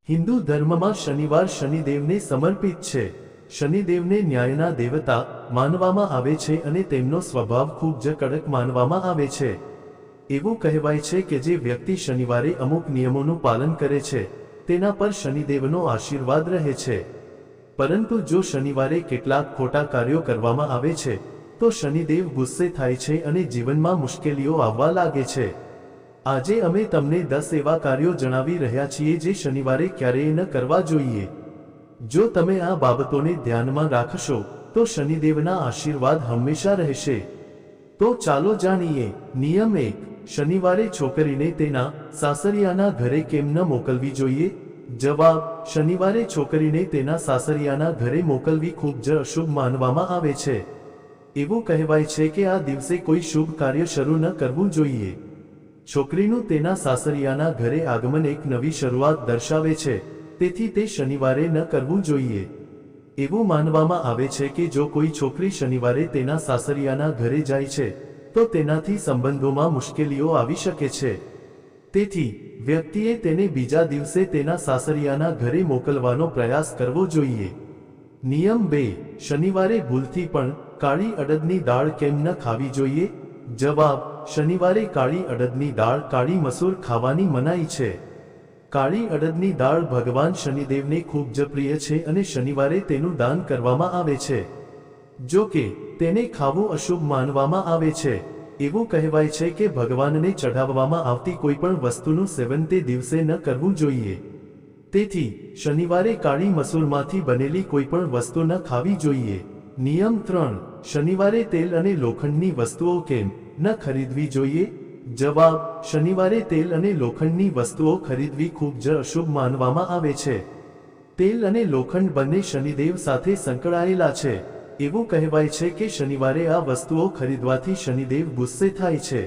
હિન્દુ ધર્મમાં શનિવાર શનિદેવને સમર્પિત છે. શનિદેવને ન્યાયના દેવતા માનવામાં આવે છે અને તેમનો સ્વભાવ ખૂબ જ કડક માનવામાં આવે છે. એવું કહેવાય છે કે જે વ્યક્તિ શનિવારે અમુક નિયમોનું પાલન કરે છે તેના પર શનિદેવનો આશીર્વાદ રહે છે. પરંતુ જો શનિવારે કેટલાક ખોટા કાર્યો કરવામાં આવે છે તો શનિદેવ ગુસ્સે થાય છે અને જીવનમાં મુશ્કેલીઓ આવવા લાગે છે. આજે અમે તમને 10 એવા કાર્યો જણાવી રહ્યા છીએ જે શનિવારે ક્યારેય ન કરવા જોઈએ. જો તમે આ બાબતોને ધ્યાનમાં રાખશો તો શનિદેવના આશીર્વાદ હંમેશા રહેશે. તો ચાલો જાણીએ. નિયમ 1. શનિવારે છોકરીને તેના સાસરિયાના ઘરે કેમ ન મોકલવી જોઈએ? જવાબ: શનિવારે છોકરીને તેના સાસરિયાના ઘરે મોકલવી ખૂબ જ અશુભ માનવામાં આવે છે. એવું કહેવાય છે કે આ દિવસે કોઈ શુભ કાર્ય શરૂ ન કરવું જોઈએ. છોકરીનું તેના સાસરિયાના ઘરે આગમન એક નવી શરૂઆત દર્શાવે છે, તેથી તે શનિવારે ન કરવું જોઈએ. એવું માનવામાં આવે છે કે જો કોઈ છોકરી શનિવારે તેના સાસરિયાના ઘરે જાય છે તો તેનાથી સંબંધોમાં મુશ્કેલીઓ આવી શકે છે. તેથી વ્યક્તિએ તેને બીજા દિવસે તેના સાસરિયાના ઘરે મોકલવાનો પ્રયાસ કરવો જોઈએ. નિયમ 2. શનિવારે ભૂલથી પણ કાળી અડદની દાળ કેમ ન ખાવી જોઈએ? જવાબ: શનિવારે કાળી અડદની દાળ, કાળી મસૂર ખાવાની મનાઈ છે. કાળી અડદની દાળ ભગવાન શનિદેવને ખૂબ જ પ્રિય છે અને શનિવારે તેનું દાન કરવામાં આવે છે. જો કે તેને ખાવું અશુભ માનવામાં આવે છે. એવું કહેવાય છે કે ભગવાનને ચઢાવવામાં આવતી કોઈ પણ વસ્તુનું સેવન તે દિવસે ન કરવું જોઈએ. તેથી શનિવારે કાળી મસૂરમાંથી બનેલી કોઈ પણ વસ્તુ ન ખાવી જોઈએ. નિયમ 3. શનિવારે તેલ અને લોખંડની વસ્તુઓ કેમ ન ખરીદવી જોઈએ? જવાબ: શનિવારે તેલ અને લોખંડની વસ્તુઓ ખરીદવી ખૂબ જ અશુભ માનવામાં આવે છે. તેલ અને લોખંડ બંને શનિદેવ સાથે સંકળાયેલા છે. એવું કહેવાય છે કે શનિવારે આ વસ્તુઓ ખરીદવાથી શનિદેવ ગુસ્સે થાય છે.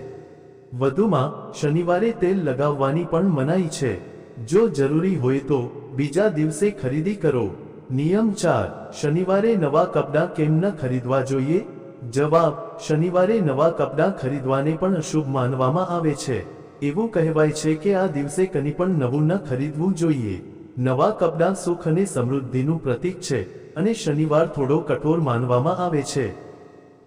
વધુમાં શનિવારે તેલ લગાવવાની પણ મનાઈ છે. જો જરૂરી હોય તો બીજા દિવસે ખરીદી કરો. નિયમ 4. શનિવારે નવા કપડાં કેમ ન ખરીદવા જોઈએ? જવાબ: શનિવારે નવા કપડાં ખરીદવાને પણ અશુભ માનવામાં આવે છે. એવું કહેવાય છે કે આ દિવસે કંઈ પણ નવું ન ખરીદવું જોઈએ. નવા કપડાં સુખ અને સમૃદ્ધિનું પ્રતીક છે અને શનિવાર થોડો કઠોર માનવામાં આવે છે.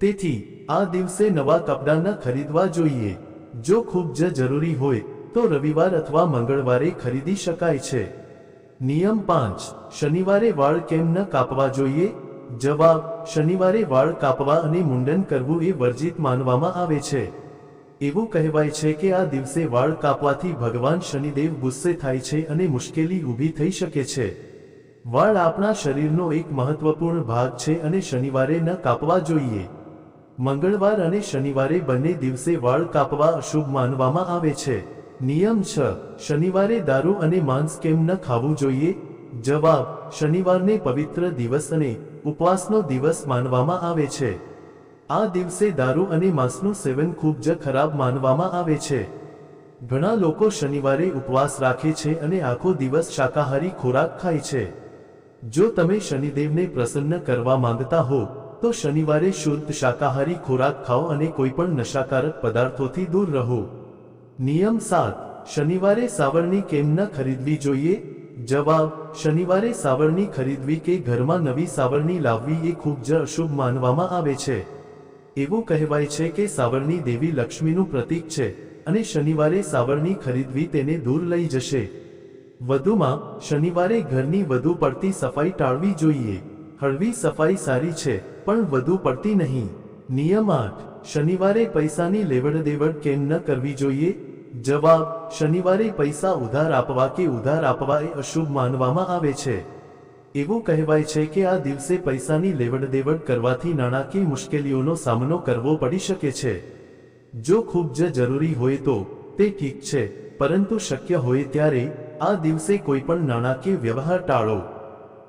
તેથી આ દિવસે નવા કપડાં ન ખરીદવા જોઈએ. જો ખૂબ જ જરૂરી હોય તો રવિવાર અથવા મંગળવારે ખરીદી શકાય છે. નિયમ 5. શનિવારે વાળ કેમ ન કાપવા જોઈએ? જવાબ: શનિવારે વાળ કાપવા અને મુંડન કરવું એ વર્જિત માનવામાં આવે છે. એવું કહેવાય છે કે આ દિવસે વાળ કાપવાથી ભગવાન શનિદેવ ગુસ્સે થાય છે અને મુશ્કેલી ઊભી થઈ શકે છે. વાળ આપણા શરીરનો એક મહત્વપૂર્ણ ભાગ છે અને શનિવારે ન કાપવા જોઈએ. મંગળવાર અને શનિવારે બંને દિવસે વાળ કાપવા અશુભ માનવામાં આવે છે. નિયમ 6. શનિવારે દારૂ અને માંસ કેમ ન ખાવું જોઈએ? જવાબ: શનિવારને પવિત્ર દિવસ અને ઉપવાસનો દિવસ માનવામાં આવે છે. આ દિવસે દારૂ અને માંસનું સેવન ખૂબ જ ખરાબ માનવામાં આવે છે. ઘણા લોકો શનિવારે ઉપવાસ રાખે છે અને આખો દિવસ શાકાહારી ખોરાક ખાય છે. જો તમે શનિદેવને પ્રસન્ન કરવા માંગતા હો તો શનિવારે શુદ્ધ શાકાહારી ખોરાક ખાઓ અને કોઈ પણ નશાકારક પદાર્થોથી દૂર રહો. નિયમ 7. શનિવારે સાવરણી કેમ ન ખરીદવી જોઈએ? જવાબ: શનિવારે સાવરણી ખરીદવી કે ઘરમાં નવી સાવરણી લાવવી એ ખૂબ જ અશુભ માનવામાં આવે છે. એવું કહેવાય છે કે સાવરણી દેવી લક્ષ્મીનું પ્રતીક છે અને શનિવારે સાવરણી ખરીદવી તેને દૂર લઈ જશે. વધુમાં શનિવારે ઘરની વધુ પડતી સફાઈ ટાળવી જોઈએ. હળવી સફાઈ સારી છે પણ વધુ પડતી નહીં. નિયમ 8. શનિવારે પૈસાની લેવડદેવડ કેમ ન કરવી જોઈએ? જવાબ: શનિવારે પૈસા ઉધાર આપવા કે ઉધાર આપવા એ અશુભ માનવામાં આવે છે. એવું કહેવાય છે કે આ દિવસે પૈસાની લેવડદેવડ કરવાથી નાણાકીય મુશ્કેલીઓનો સામનો કરવો પડી શકે છે. જો ખૂબ જ જરૂરી હોય તો તે ઠીક છે, પરંતુ શક્ય હોય ત્યારે આ દિવસે કોઈ પણ નાણાકીય વ્યવહાર ટાળો.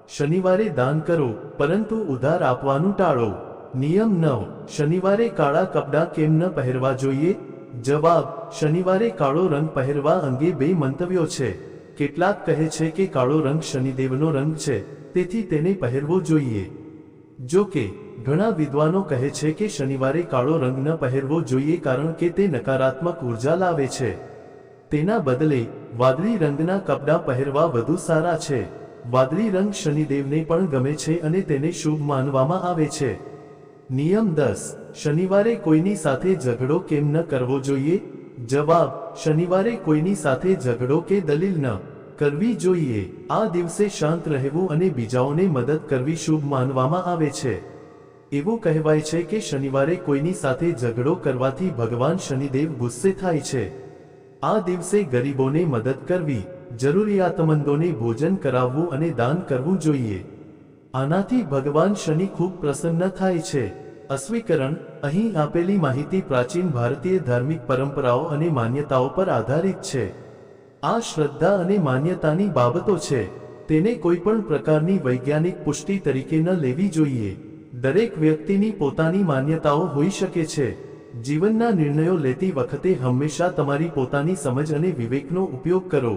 શનિવારે દાન કરો પરંતુ ઉધાર આપવાનું ટાળો. નિયમ 9. શનિવારે કાળા કપડાં કેમ ન પહેરવા જોઈએ? જવાબ: શનિવારે કાળો રંગ પહેરવા અંગે 2 મંતવ્યો છે. કેટલાક કહે છે કે કાળો રંગ શનિદેવનો રંગ છે, તેથી તેને પહેરવો જોઈએ. જો કે ઘણા વિદ્વાનો કહે છે કે શનિવારે કાળો રંગ ન પહેરવો જોઈએ કારણ કે તે નકારાત્મક ઉર્જા લાવે છે. તેના બદલે વાદળી રંગના કપડાં પહેરવા વધુ સારા છે. વાદળી રંગ શનિદેવને પણ ગમે છે અને તેને શુભ માનવામાં આવે છે. નિયમ 10. શનિવારે કોઈની સાથે ઝઘડો કેમ ન કરવો જોઈએ? જવાબ: શનિવારે કોઈની સાથે ઝઘડો કે દલીલ ન કરવી જોઈએ. આ દિવસે શાંત રહેવું અને બીજાઓને મદદ કરવી શુભ માનવામાં આવે છે. એવું કહેવાય છે કે શનિવારે કોઈની સાથે ઝઘડો કરવાથી ભગવાન શનિદેવ ગુસ્સે થાય છે. આ દિવસે ગરીબોને મદદ કરવી, જરૂરિયાતમંદોને ભોજન કરાવવું અને દાન કરવું જોઈએ. આનાથી ભગવાન શનિ ખૂબ પ્રસન્ન થાય છે. અસ્વીકરણ: અહીં આપેલી માહિતી પ્રાચીન ભારતીય ધાર્મિક પરંપરાઓ અને માન્યતાઓ પર આધારિત છે. આ શ્રદ્ધા અને માન્યતાની બાબતો છે. તેને કોઈપણ પ્રકારની વૈજ્ઞાનિક પુષ્ટિ તરીકે ન લેવી જોઈએ. દરેક વ્યક્તિની પોતાની માન્યતાઓ હોઈ શકે છે. જીવનના નિર્ણયો લેતી વખતે હંમેશા તમારી પોતાની સમજ અને વિવેકનો ઉપયોગ કરો.